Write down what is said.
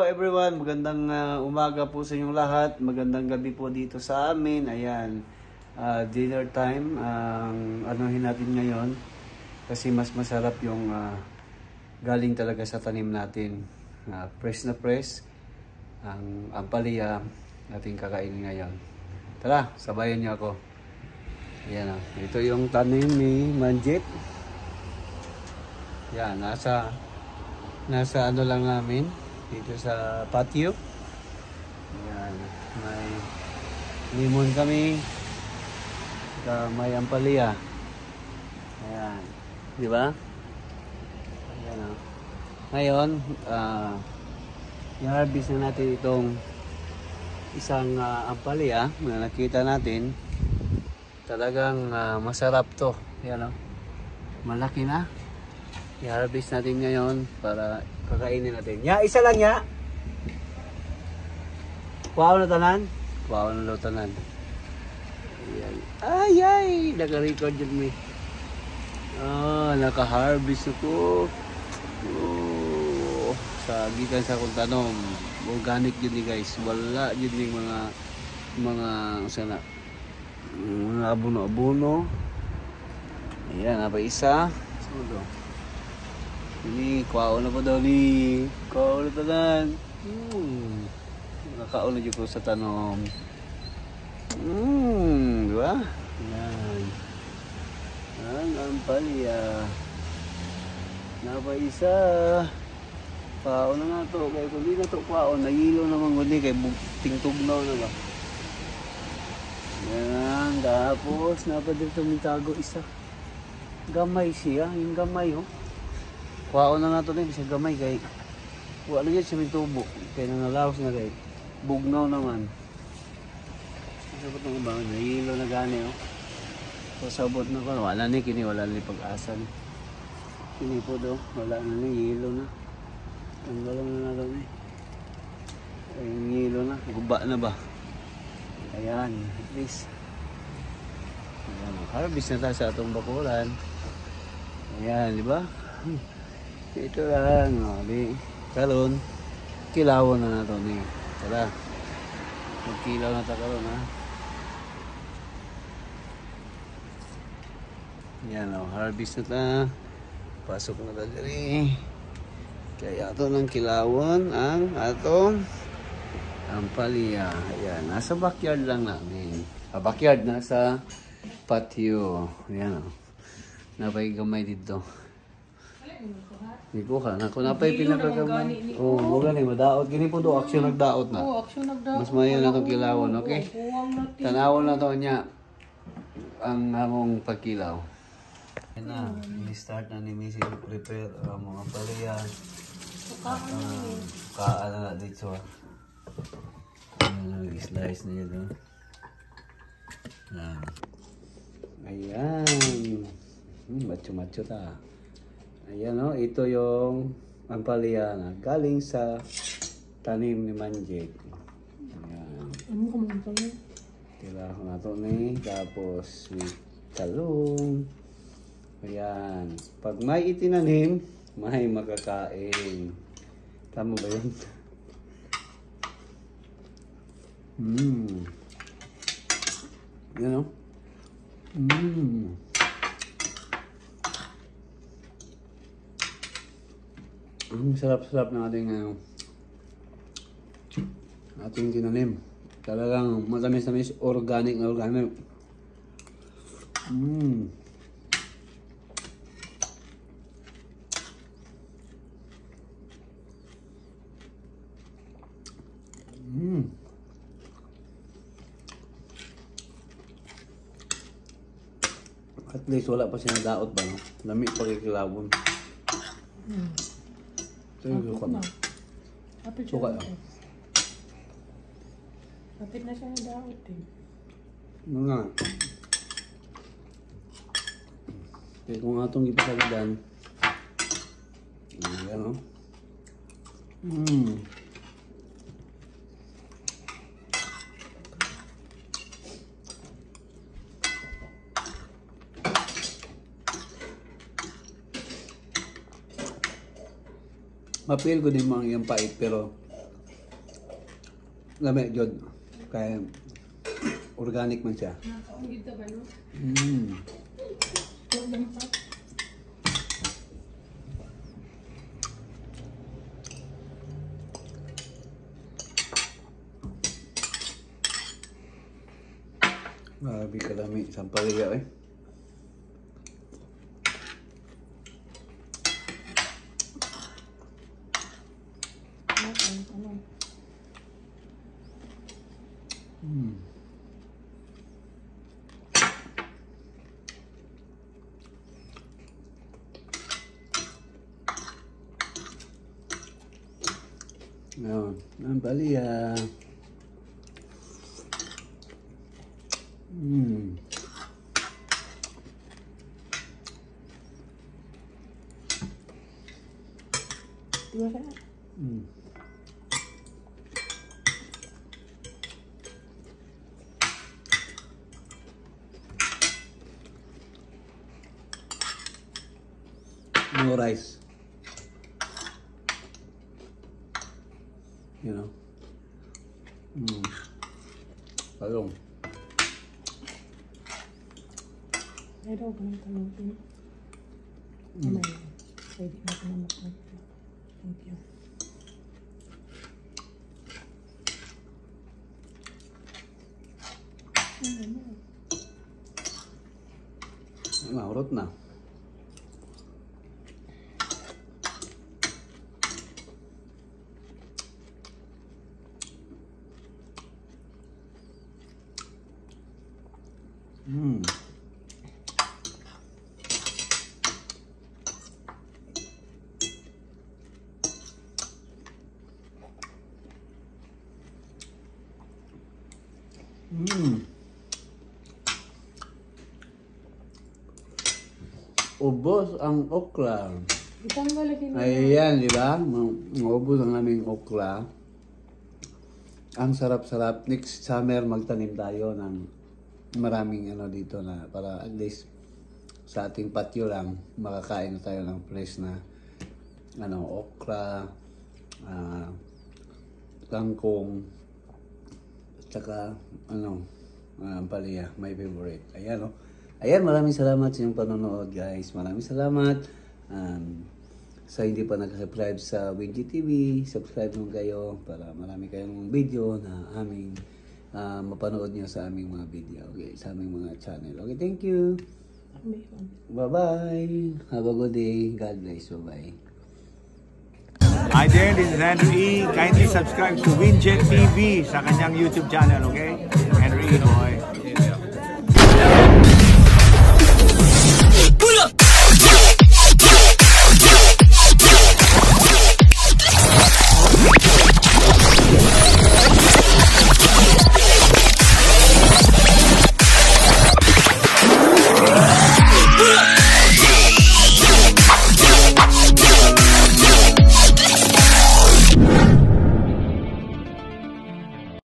everyone, magandang umaga po sa inyong lahat. Magandang gabi po dito sa amin. Ayan, dinner time ang anuhin natin ngayon. Kasi mas masarap yung galing talaga sa tanim natin. Fresh na fresh. Ang ampalaya natin kakainin ngayon. Tara, sabayan niyo ako. Ayan, ito yung tanim ni Manjit. Yan, nasa ano lang namin dito sa patio. Ayan, may limon kami, may ampalaya. Ayan, di ba? Ayan, ngayon i-harvest na natin itong isang ampalaya na nakita natin. Talagang masarap to. Ayan, malaki na. I-harvest natin ngayon para kakainin natin. Ya, isa lang ya. Kuwaw na tanan. Kuwaw na lo tanan. Ayan. Ay, naka-record yun mi. Naka-harvest ako. Sa gikan sa akong tanom. Organic yun ni guys. Wala yun yung mga sana. Mga abono-abono. Ayan, apa isa. Sudo. Ini kuwaon na po daw ni. Kuwaon na tanan. Nakakaon na dyan ko sa tanom. Diba? Yan. Ang ampalaya. Napa isa. Kuwaon na nga to. Kaya kung di na to kuwaon, nahilo naman kundi. Kaya tingtugnaw na ba. Yan. Tapos, napa dito mintago isa. Gamay siya. Yung gamay oh. Kuwaon na nga ito din, siya gamay kay wala dyan siya may tubo kaya nangalawas na kay bugnaw naman. Sabot ng ibang nahilo na gani oh. Pasabot na ko, wala ni kini, wala ni pag-asa ni kini po do, wala na ni, hilo na tanggalan na daw ni ay hilo na, guba na ba. Ayan, at least ayan, harvest na tayo sa atong bakuran. Ayan, di ba? Ito lang, di kalon kilawon na nato ni. Tara, magkilaw na ta kalon ha. Yan o, harvest na ta. Pasok na ta diri. Kaya ato ng kilawon ang atong ampalaya. Ayan, nasa backyard lang namin. Backyard, nasa patio. Ayan o, napay-gamay dito. Iko ka na kung napay pinakagamay. Oh, mo gani madaot gini po do aksyon nagdaot na. Oh, aksyon nagdaot. Mas mayo na tong kilawon, okay? Tanawon na to niya ang among pagkilaw. Na, i-start na ni Missy prepare ang mga palaya. Kaan na dito. I-slice na yun. Ayan. Macho-macho ta. Ayan o, ito yung ampalaya na galing sa tanim ni Manjit. Ayan. Ano ka mga pala? Tira ko na ito ni, tapos may talong. Ayan. Pag may itinanim, may makakain. Tama ba yun? Yan o. Sarap-sarap na ating tinanim. Talagang matamis-tamis, organic na organic. At least wala pa siya daot ba, no? Lami pa kikilawon. Ito yung suka na. Suka na. Kapit na siya na daot eh. Mga. Kaya kung atong ipasagdan. Ayan o. Mapil ko din mga iyang pait pero Lami, Jod. Kaya organic man siya. Gito ba no? Huwag lang pa. Grabe kalami. Sampalaya eh. Ano? Ngayon, ang palaya. Di ba kaya? No rice. You know. Talong. Ay daw ka ng talupin. Ano yun? Pwede na ka na makakita. Thank you. Maurot na. Ubos ang okra. Itang lagi na. Ayan, di ba? Ubos ang aming okra. Ang sarap-sarap. Next summer, magtanim tayo ng maraming ano dito na para at least sa ating patio lang makakain na tayo ng fresh na ano, okra, kangkong, at saka ano, palaya, my favorite. Ayan, oh. Ayan, maraming salamat sa inyong panonood, guys. Maraming salamat. Sa hindi pa nag-subscribe sa Wingy TV, subscribe naman kayo para marami kayong video na aming mapanood nyo sa aming mga video. Okay, sa aming mga channel. Okay, thank you. Bye-bye. Have a good day. God bless. Bye-bye. Hi there, this is Henry E. Kindly subscribe to Winjet TV sa kanyang YouTube channel, okay? Henry E. Boy.